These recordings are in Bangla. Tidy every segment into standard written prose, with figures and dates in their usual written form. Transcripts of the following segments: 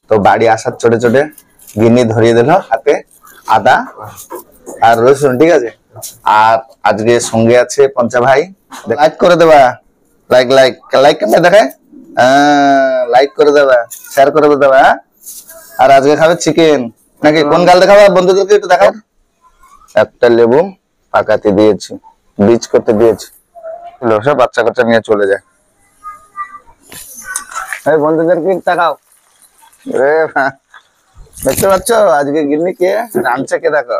তো বাড়ি আসার চটে চটে গিন্নি ধরিয়ে দিল হাতে আদা আর রসুন, ঠিক আছে। আর আজকে সঙ্গে আছে পঞ্চা ভাই। লাইক করে দেবা, লাইক লাইক লাইক কেমন দেখায়, লাইক করে দেবা, শেয়ার করে দেবা। আর আজকে খাবে চিকেন নাকি কোন গাল দেখাবা বন্ধুদেরকে একটু দেখাও। একটা লেবু পাকাতে দিয়েছি, বীজ করতে দিয়েছি, সব বাচ্চা কাচ্চা নিয়ে চলে যায়। এই বন্ধুদেরকে দেখাও। দেখতে পাচ্ছ আজকে গিন্নি কে রাঁধছে, কে দেখো,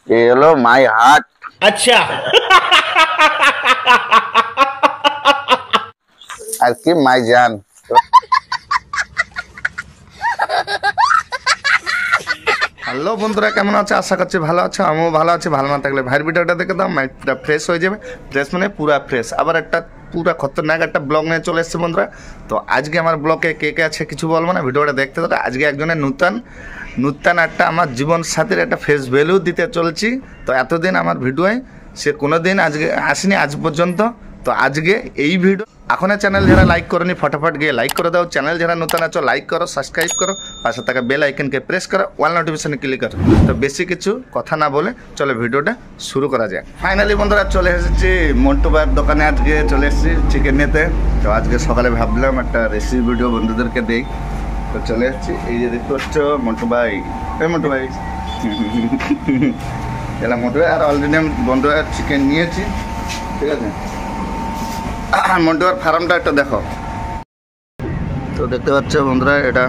এ হলো মাই হার্ট। আচ্ছা আর কি মাই জান। হ্যালো বন্ধুরা, কেমন আছো? আশা করছি ভালো আছো, আমিও ভালো আছি। ভালো না থাকলে ভাইয়ের ভিডিওটা দেখে দাও, মাইন্ডটা ফ্রেশ হয়ে যাবে। ফ্রেশ মানে পুরা ফ্রেশ। আবার একটা পুরা খতরনাক একটা ব্লগ নিয়ে চলে এসেছে বন্ধুরা। তো আজকে আমার ব্লগে কে কে আছে কিছু বলবো না, ভিডিওটা দেখতে থাকো। আজকে একজনের নূতন একটা আমার জীবন সাথীর একটা ফেস ভ্যালু দিতে চলছি। তো এতদিন আমার ভিডিওয় সে কোনোদিন আজকে আসেনি আজ পর্যন্ত। তো আজকে এই ভিডিও এখনো চ্যানেল যারা লাইক করনি ফটাফট গিয়ে লাইক করে দাও। চ্যানেল যারা নতুন আছো লাইক করো, সাবস্ক্রাইব করো, পাশে থাকা বেল আইকনকে প্রেস করো, অল নোটিফিকেশনে ক্লিক করো। তো বেশি কিছু কথা না বলে চলো ভিডিওটা শুরু করা যায়। ফাইনালি বন্ধুরা চলে এসেছি মন্টু ভাইয়ের দোকানে। আজকে চলে এসেছি চিকেন নিতে। তো আজকে সকালে ভাবলাম একটা রেসিপি ভিডিও বন্ধুদেরকে দেই। তো চলে এসেছি, এই যে দেখতে পাচ্ছ মন্টু ভাই। এই মন্টু ভাই এলাম মন্টু ভাই। আর অলরেডি আমি বন্ধু ভাইয়ের চিকেন নিয়েছি, ঠিক আছে। মন্টুয়ার ফার্মটা একটা দেখো। তো দেখতে পাচ্ছ বন্ধুরা, এটা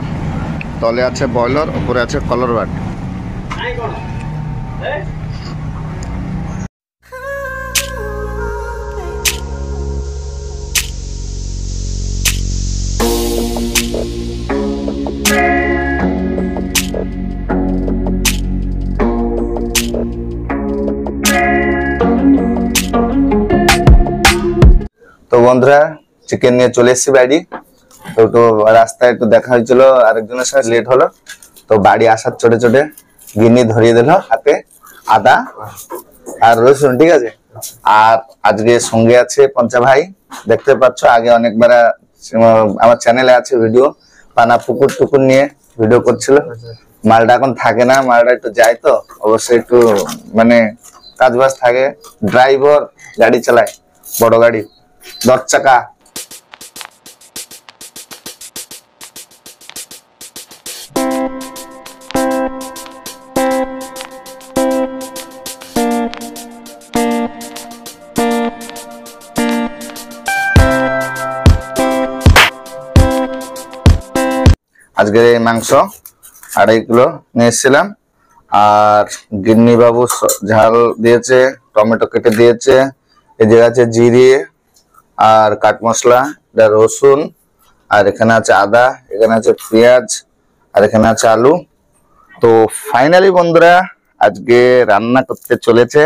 তলে আছে ব্রয়লার, উপরে আছে কলার বাট। তো বন্ধুরা চিকেন নিয়ে চলে এসেছি বাড়ি। তো একটু রাস্তায় একটু দেখা হয়েছিল, আরেকজনের সাথে লেট হলো। তো বাড়ি আসার চটে চটে গিন্নি ধরিয়ে দিল হাতে আদা আর রসুন, ঠিক আছে। আর আজকে সঙ্গে আছে পঞ্চা ভাই। দেখতে পাচ্ছ আগে অনেকবার আমার চ্যানেলে আছে ভিডিও, পানা পুকুর টুকুর নিয়ে ভিডিও করছিল। মালটা এখন থাকে না, মালটা একটু যায়, তো অবশ্যই একটু মানে কাজ বাজ থাকে। ড্রাইভার গাড়ি চালায়, বড় গাড়ি 10 চাকা। আজকে মাংস 2.5 কিলো নিয়ে এসেছিলাম। আর গিন্নি বাবু ঝাল দিয়েছে, টমেটো কেটে দিয়েছে, এই যে আছে জিরে আর কাঠ মশলা, এটা রসুন, আর এখানে আছে আদা, এখানে আছে পেঁয়াজ, আর এখানে আছে আলু। তো ফাইনালি বন্ধুরা আজকে রান্না করতে চলেছে।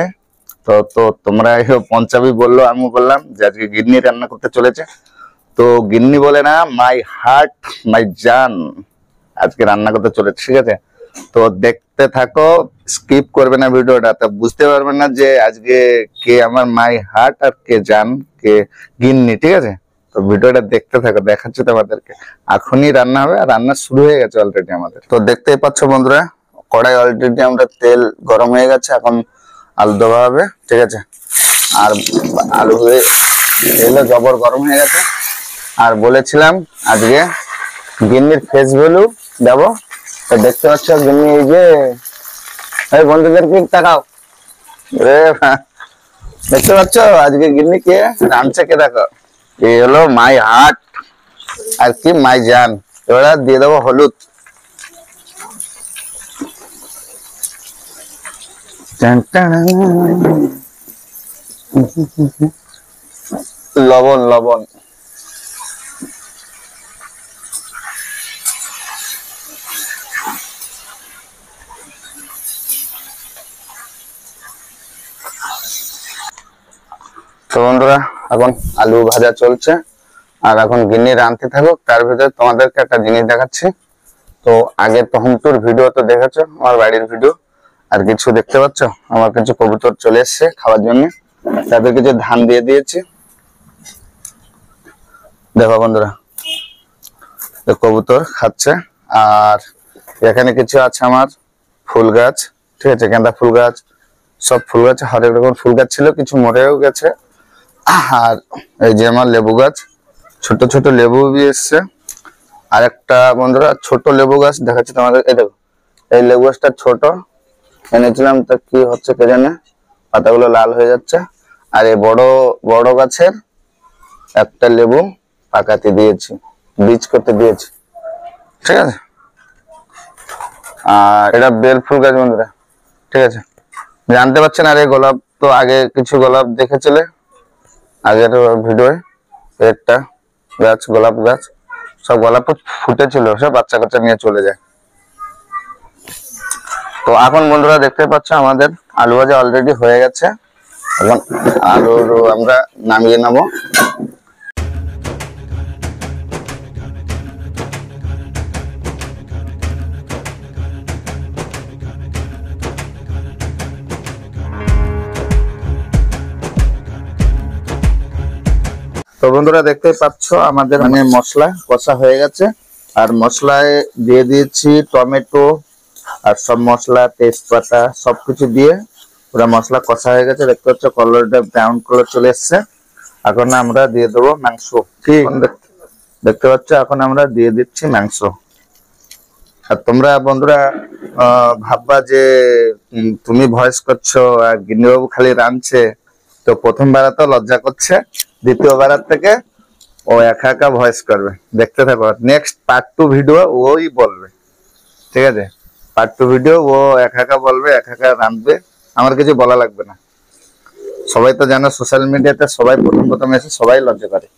তো তোমরা পঞ্চাবি বললো, আমি বললাম যে আজকে গিন্নি রান্না করতে চলেছে। তো গিন্নি বলে না, মাই হার্ট মাই জান আজকে রান্না করতে চলেছে, ঠিক আছে। তো দেখতে থাকো, স্কিপ করবে না ভিডিওটা, তো বুঝতে পারবে না যে আজকে কে আমার মাই হার্ট আর কে জান, কে গিন্নি, ঠিক আছে। তো ভিডিওটা দেখতে থাকো, দেখাচ্ছি তোমাদেরকে। এখনই রান্না হবে, আর রান্না শুরু হয়ে গেছে অলরেডি আমাদের। তো দেখতেই পাচ্ছ বন্ধুরা, কড়াই অলরেডি আমরা তেল গরম হয়ে গেছে, এখন আলু দেওয়া হবে, ঠিক আছে। আর আলু হয়ে তেলও জবর গরম হয়ে গেছে। আর বলেছিলাম আজকে গিন্নির ফেস ভ্যালু দেবো। তো দেখতে পাচ্ছ গিন্নি, এই যে এই বন্ধুদেরকে দেখাও। দেখতে পাচ্ছ আজকে গিন্নি কে রাঁধছে, কে দেখো, এই হলো মাই হার্ট আর কি মাই জান। এবার দিয়ে দেবো হলুদ, লবণ লবণ, তো বন্ধুরা এখন আলু ভাজা চলছে। আর এখন গিন্নি রাঁধতে থাকুক, তার ভিতরে তোমাদেরকে একটা জিনিস দেখাচ্ছি। তো আগে তো হোম টুর ভিডিও তো দেখেছো, আমার বাড়ির ভিডিও। আর কিছু দেখতে পাচ্ছ, আমার কিছু কবুতর চলে এসছে খাওয়ার জন্য, তাদের কিছু ধান দিয়ে দিয়েছি। দেখো বন্ধুরা, কবুতর খাচ্ছে। আর এখানে কিছু আছে আমার ফুল গাছ, ঠিক আছে, গেঁদা ফুল গাছ, সব ফুল গাছ, হরেক রকম ফুল গাছ ছিল, কিছু মরেও গেছে। আর এই যে আমার লেবু গাছ, ছোট ছোট লেবু এসছে। আর একটা বন্ধুরা ছোট লেবু গাছ দেখাচ্ছি তোমাদের, এই দেখো এই লেবু গাছটা ছোট এনেছিলাম, তা কি হচ্ছে কে জানে, পাতাগুলো লাল হয়ে যাচ্ছে। আর এই বড় বড় গাছের একটা লেবু পাকাতে দিয়েছি, বীজ করতে দিয়েছি, ঠিক আছে। আর এটা বেল ফুল গাছ বন্ধুরা, ঠিক আছে, জানতে পারছেন। আর এই গোলাপ তো আগে কিছু গোলাপ দেখেছিলে আগের ভিডিওয়ে, একটা গাছ গোলাপ গাছ, সব গোলাপ ফুটেছিল, সব বাচ্চা কাচ্চা নিয়ে চলে যায়। তো এখন বন্ধুরা দেখতে পাচ্ছ আমাদের আলু ভাজা অলরেডি হয়ে গেছে, এখন আলু আমরা নামিয়ে নেবো। তো বন্ধুরা দেখতে পাচ্ছ আমাদের মানে মশলা কষা হয়ে গেছে, আর মশলায় দিয়ে দিয়েছি টমেটো আর সব মশলা, তেজপাতা সবকিছু দিয়ে পুরো মশলা কষা হয়ে গেছে। দেখতে পাচ্ছ কালারটা ব্রাউন কালার চলে এসছে। এখন আমরা দিয়ে দেবো মাংস, কি দেখতে পাচ্ছ, এখন আমরা দিয়ে দিচ্ছি মাংস। আর তোমরা বন্ধুরা ভাববা যে তুমি ভয়েস করছো আর গিন্নিবাবু খালি রাঁধছে, তো প্রথমবার তো লজ্জা করছে, দ্বিতীয়বার থেকে ও একা একা ভয়েস করবে, দেখতে থাকো। নেক্সট পার্ট 2 ভিডিও ওই বলবে, ঠিক আছে, পার্ট 2 ভিডিও ও একা একা বলবে, একা একা রাঁধবে, আমার কিছু বলা লাগবে না। সবাই তো জানো সোশ্যাল মিডিয়াতে সবাই প্রথম এসে সবাই লজ্জা করে।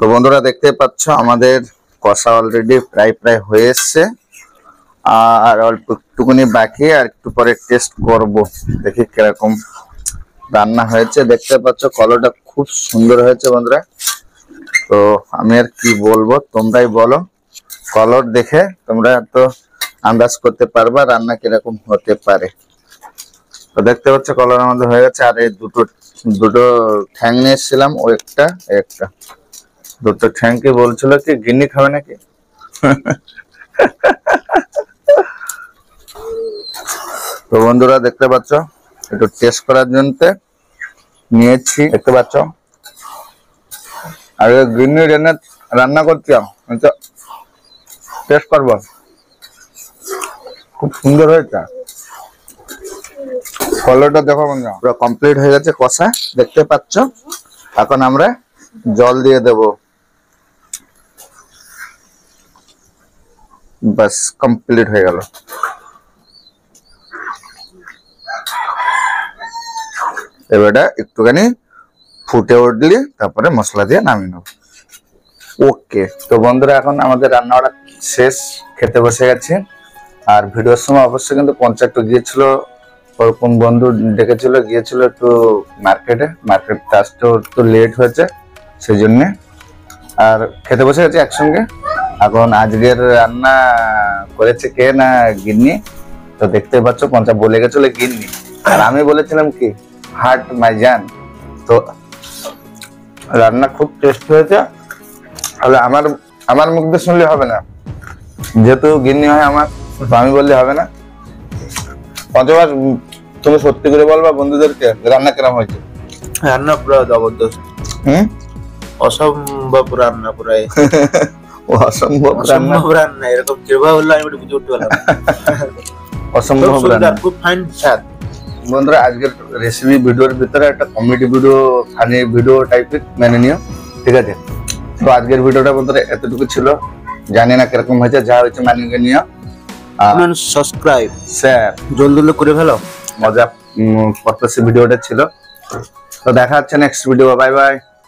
তো বন্ধুরা দেখতে পাচ্ছ আমাদের কষা অলরেডি প্রায় হয়ে এসছে, আর অল্প একটুখানি বাকি, আর একটু পরে টেস্ট করব, দেখি কিরকম রান্না হয়েছে। দেখতে পাচ্ছ কলরটা খুব সুন্দর হয়েছে বন্ধুরা। তো আমি আর কি বলবো, তোমরাই বলো, কলর দেখে তোমরা তো আন্দাজ করতে পারবা রান্না কিরকম হতে পারে। তো দেখতে পাচ্ছ কলর আমাদের হয়ে গেছে। আর এই দুটো ঠ্যাং নিয়ে এসেছিলাম, ও একটা দুটো ঠ্যাং কি বলছিল কি গিন্নি খাবে নাকি। তো বন্ধুরা দেখতে পাচ্ছ একটু টেস্ট করার জন্য নিয়েছি, দেখতে পাচ্ছ। আর গিন্নি রান্না করছিলাম, টেস্ট করবো, খুব সুন্দর হয়েছে। ফলটা দেখো বন্ধুরা পুরো কমপ্লিট হয়ে গেছে কষা, দেখতে পাচ্ছ। এখন আমরা জল দিয়ে দেব, বাস কমপ্লিট হয়ে গেল। এবারটা একটুখানি ফুটে উঠলে তারপরে মশলা দিয়ে নামিয়ে নেব। ওকে, তো বন্ধুরা এখন আমাদের রান্নাটা শেষ, খেতে বসে গেছে। আর ভিডিওর সময় অবশ্যই কিন্তু পঞ্চায়েত একটু গিয়েছিল, কোন বন্ধু ডেকেছিল, গিয়েছিল একটু মার্কেটে আসতেও একটু লেট হয়েছে সেই জন্যে। আর খেতে বসে গেছে একসঙ্গে। এখন আজকের রান্না করেছে কে না গিন্নি, তো দেখতে পাচ্ছ পঞ্চায়েত বলে গেছিল গিন্নি, আর আমি বলেছিলাম কি হাট মাইজান। তো রান্না খুব টেস্ট হয়েছে। তাহলে আমার মুখ দিয়ে শুনলে হবে না, যেহেতু গিন্নি হয় আমার, তো আমি বললে হবে না। পঞ্চবার তুমি সত্যি করে বলবা বন্ধুদেরকে রান্না কেমন হয়েছে। রান্না পুরো জবরদস্ত, অসম্ভব রান্না, পুরাই অসম্ভব রান্না। এরকম কিভাবে বললো আমি বুঝে উঠতে পারলাম। অসম্ভব রান্না, খুব ফাইন স্বাদ। বন্ধুরা আজকের রেসিপি ভিডিওর ভিতরে একটা কমেডি ভিডিও, ফানি ভিডিও টাইপের মেনে নিও, ঠিক আছে। তো আজকের ভিডিওটা বন্ধুরা এতটুকু ছিল, জানি না কিরকম হয়েছে, যা হয়েছে মানিয়ে নিও। সাবস্ক্রাইব শেয়ার জলদি করে ফেলো, মজা প্রত্যাশী ভিডিওটা ছিল। তো দেখা হচ্ছে নেক্সট ভিডিও, বাই বাই।